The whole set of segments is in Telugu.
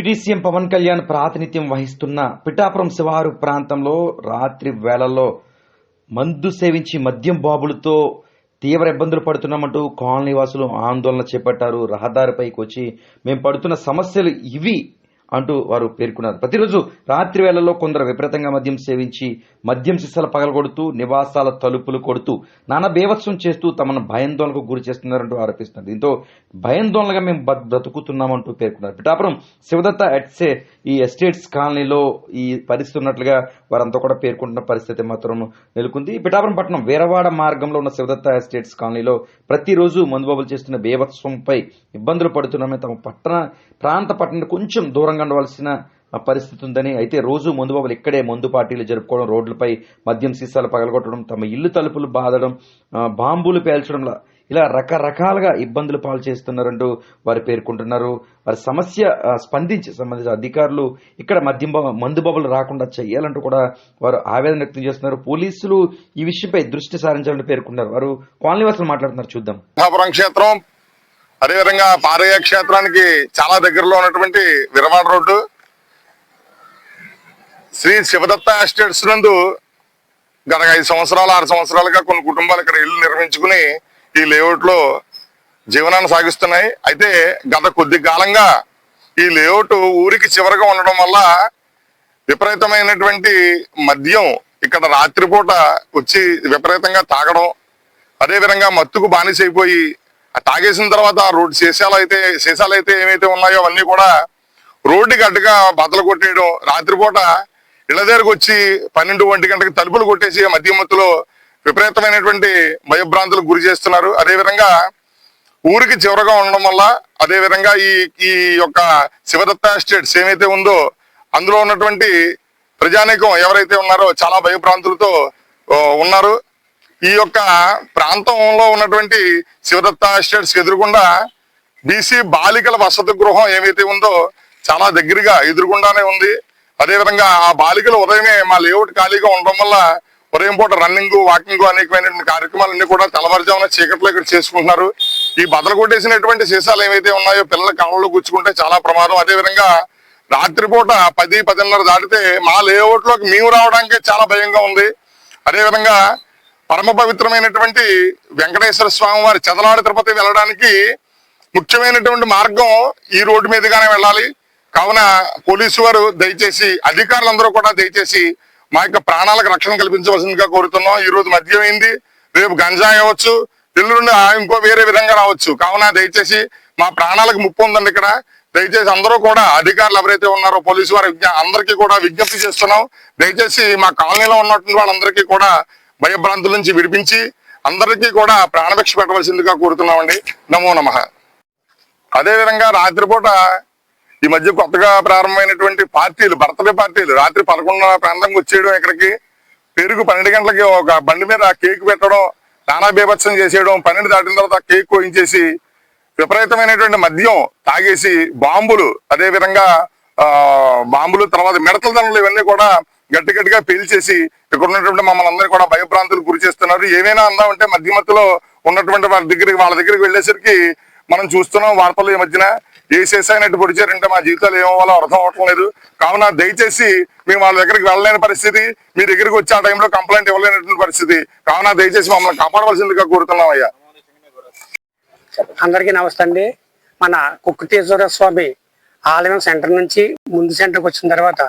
డిప్యూటీ సీఎం పవన్ కళ్యాణ్ ప్రాతినిధ్యం వహిస్తున్న పిఠాపురం శివారు ప్రాంతంలో రాత్రి వేళల్లో మందు సేవించి మద్యం బాబులతో తీవ్ర ఇబ్బందులు పడుతున్నామంటూ కాలనీ వాసులు ఆందోళన చేపట్టారు. రహదారిపైకి వచ్చి మేము పడుతున్న సమస్యలు ఇవి అంటూ వారు పేర్కొన్నారు. ప్రతిరోజు రాత్రి వేళల్లో కొందరు విపరీతంగా మద్యం సేవించి మద్యం సీసాలు పగలగొడుతూ నివాసాల తలుపులు కొడుతూ నానా బేవత్సం చేస్తూ తమను భయాందోళనకు గురి చేస్తున్నారంటూ ఆరోపిస్తున్నారు. దీంతో భయాందోళనగా మేము బ్రతుకుతున్నామంటూ పేర్కొన్నారు. పిఠాపురం శివదత్త ఈ ఎస్టేట్స్ కాలనీలో ఈ పరిస్థితి ఉన్నట్లుగా వారంతా కూడా పేర్కొంటున్న పరిస్థితి మాత్రం నెలకొంది. పిఠాపురం పట్టణం వీరవాడ మార్గంలో ఉన్న శివదత్త ఎస్టేట్స్ కాలనీలో ప్రతిరోజు మందుబాబులు చేస్తున్న బేవత్సంపై ఇబ్బందులు పడుతున్నామని తమ ప్రాంత పట్టణం కొంచెం దూరంగా ఉండవలసిన పరిస్థితి ఉందని, అయితే రోజు మందుబాబులు ఇక్కడే మందు పార్టీలు జరుపుకోవడం, రోడ్లపై మద్యం సీసాలు పగలగొట్టడం, తమ ఇల్లు తలుపులు బాదడం, బాంబులు పేల్చడం ఇలా రకరకాలుగా ఇబ్బందులు పాలు చేస్తున్నారంటూ వారు పేర్కొంటున్నారు. వారి సమస్య సంబంధించిన అధికారులు ఇక్కడ మందుబాబులు రాకుండా చేయాలంటూ కూడా వారు ఆవేదన వ్యక్తం చేస్తున్నారు. పోలీసులు ఈ విషయంపై దృష్టి సారించాలని పేర్కొన్నారు. వారు కాలనీవాసులు మాట్లాడుతున్నారు. చూద్దాం. క్షేత్రం అదేవిధంగా పారయ్య క్షేత్రానికి చాలా దగ్గరలో ఉన్నటువంటి విరవాడ రోడ్డు శ్రీ శివదత్త ఎస్టేట్స్ నందు గత 5 సంవత్సరాలు 6 సంవత్సరాలుగా కొన్ని కుటుంబాలు ఇక్కడ ఇల్లు నిర్మించుకుని ఈ లేఅవుట్ లో జీవనాన్ని సాగిస్తున్నాయి. అయితే గత కొద్ది కాలంగా ఈ లేఅవుట్ ఊరికి చివరగా ఉండడం వల్ల విపరీతమైనటువంటి మద్యం ఇక్కడ రాత్రిపూట వచ్చి విపరీతంగా తాగడం, అదేవిధంగా మత్తుకు బానిసైపోయి తాగేసిన తర్వాత రోడ్డు సీసాలు అయితే ఏమైతే ఉన్నాయో అవన్నీ కూడా రోడ్డుకి అడ్డుగా బద్దలు కొట్టేయడం, రాత్రిపూట ఇళ్ల దగ్గరకు వచ్చి 12-1 గంటలకు తలుపులు కొట్టేసి మద్యం మత్తులో విపరీతమైనటువంటి భయభ్రాంతులకు గురి చేస్తున్నారు. అదేవిధంగా ఊరికి చివరగా ఉండడం వల్ల అదేవిధంగా ఈ యొక్క శివదత్త ఎస్టేట్స్ ఏమైతే ఉందో అందులో ఉన్నటువంటి ప్రజానీకం ఎవరైతే ఉన్నారో చాలా భయభ్రాంతులతో ఉన్నారు. ఈ యొక్క ప్రాంతంలో ఉన్నటువంటి శివదత్త ఎస్టేట్స్ ఎదురుగుండా బీసీ బాలికల వసతి గృహం ఏమైతే ఉందో చాలా దగ్గరగా ఎదురుగుండానే ఉంది. అదేవిధంగా ఆ బాలికలు ఉదయమే మా లేఅవుట్ ఖాళీగా ఉండడం వల్ల ఉదయం పూట రన్నింగ్, వాకింగ్ అనేకమైనటువంటి కార్యక్రమాలన్నీ కూడా తెల్లవారుజామున చీకట్లో ఇక్కడ చేసుకుంటున్నారు. ఈ బదలు కొట్టేసినటువంటి సీసాలు ఏవైతే ఉన్నాయో పిల్లల కాళ్ళలో గుచ్చుకుంటే చాలా ప్రమాదం. అదేవిధంగా రాత్రిపూట 10-10:30 దాటితే మా లేఅవుట్ లోకి మేము రావడానికి చాలా భయంగా ఉంది. అదేవిధంగా పరమ పవిత్రమైనటువంటి వెంకటేశ్వర స్వామి వారి చదలాడి తిరుపతి వెళ్ళడానికి ముఖ్యమైనటువంటి మార్గం ఈ రోడ్డు మీదుగానే వెళ్ళాలి. కావున పోలీసు వారు దయచేసి అధికారులందరూ కూడా దయచేసి మా యొక్క ప్రాణాలకు రక్షణ కల్పించవలసిందిగా కోరుతున్నాం. ఈ రోజు మద్యం అయింది, రేపు గంజాయి అవ్వచ్చు, ఎల్లుండి ఇంకో వేరే విధంగా రావచ్చు. కావున దయచేసి మా ప్రాణాలకు ముప్పు ఉందండి ఇక్కడ. దయచేసి అందరూ కూడా అధికారులు ఎవరైతే ఉన్నారో పోలీసు వారి అందరికీ కూడా విజ్ఞప్తి చేస్తున్నాం. దయచేసి మా కాలనీలో ఉన్నటువంటి వాళ్ళందరికీ కూడా భయభ్రాంతుల నుంచి విడిపించి అందరికీ కూడా ప్రాణభిక్ష పెట్టవలసిందిగా కోరుతున్నామండి. నమో నమః. అదేవిధంగా రాత్రిపూట ఈ మధ్య కొత్తగా ప్రారంభమైనటువంటి పార్టీలు, బర్త్డే పార్టీలు రాత్రి 11 ప్రాంతంకి వచ్చేయడం, ఇక్కడికి పెరుగు 12 గంటలకి ఒక బండి మీద కేక్ పెట్టడం, నానా బీభత్సం చేసేయడం, 12 దాటిన తర్వాత కేక్ కోయించేసి విపరీతమైనటువంటి మద్యం తాగేసి బాంబులు, అదేవిధంగా బాంబులు తర్వాత మిడతల దండలు ఇవన్నీ కూడా గట్టిగా పేల్చేసి ఇక్కడ ఉన్నటువంటి మమ్మల్ని అందరినీ కూడా భయభ్రాంతులు గురి చేస్తున్నారు. ఏమైనా అందామంటే మధ్యమత్తులో ఉన్నటువంటి వాళ్ళ దగ్గరికి వెళ్ళేసరికి మనం చూస్తున్నాం వార్తలు ఈ మధ్యన ఏ చేసాయినట్టు పొడిచారంటే మా జీవితాలు ఏమవ్వాలో అర్థం అవటం లేదు. కావున దయచేసి మేము వాళ్ళ దగ్గరికి వెళ్ళలేని పరిస్థితి, మీ దగ్గరికి వచ్చే ఆ టైంలో కంప్లైంట్ ఇవ్వలేనటువంటి పరిస్థితి. కావున దయచేసి మమ్మల్ని కాపాడవలసిందిగా కోరుతున్నాం అయ్యా. అందరికీ నమస్తే అండి. మన కుక్కుటేశ్వర స్వామి ఆలయం సెంటర్ నుంచి ముందు సెంటర్కి వచ్చిన తర్వాత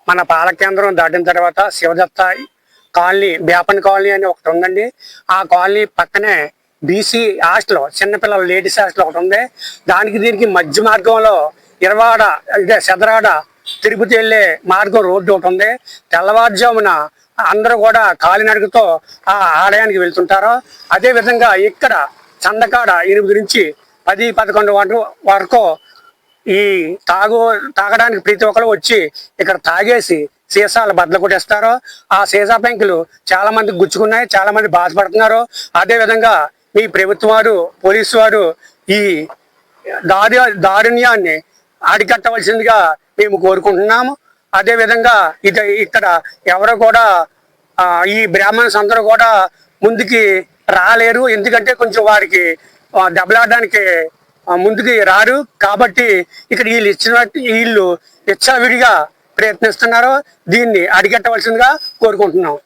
మన పాలక కేంద్రం దాటిన తర్వాత శివదత్త కాలనీ, బేపన్ కాలనీ అని ఒకటి ఉందండి. ఆ కాలనీ పక్కనే బీసీ హాస్టల్, చిన్నపిల్లల లేడీస్ హాస్టల్ ఒకటి ఉంది. దానికి దీనికి మధ్య మార్గంలో ఇరవాడ సెదరాడ తిరుపతి వెళ్ళే మార్గం రోడ్డు ఒకటి ఉంది. తెల్లవారుజామున అందరూ కూడా కాలినడకతో ఆ ఆలయానికి వెళ్తుంటారు. అదేవిధంగా ఇక్కడ చందకాడ 8 నుంచి 10-11 వరకు ఈ తాగడానికి ప్రతి ఒక్కరు వచ్చి ఇక్కడ తాగేసి సీసాలు బద్దలు కొట్టేస్తారు. ఆ సీసా పెంకులు చాలా మంది గుచ్చుకున్నాయి, చాలా మంది బాధపడుతున్నారు. అదేవిధంగా మీ ప్రభుత్వం వారు, పోలీసు వారు ఈ దారుణ్యాన్ని అరికట్టవలసిందిగా మేము కోరుకుంటున్నాము. అదేవిధంగా ఇక్కడ ఎవరు కూడా ఈ బ్రాహ్మణ్స్ అందరూ కూడా ముందుకి రాలేరు. ఎందుకంటే కొంచెం వారికి దెబ్బలాడడానికి ముందుకు రారు. కాబట్టి ఇక్కడ వీళ్ళు ఇచ్చినట్టు వీళ్ళు విచ్చలవిడిగా ప్రయత్నిస్తున్నారు. దీన్ని అరికట్టవలసిందిగా కోరుకుంటున్నాం.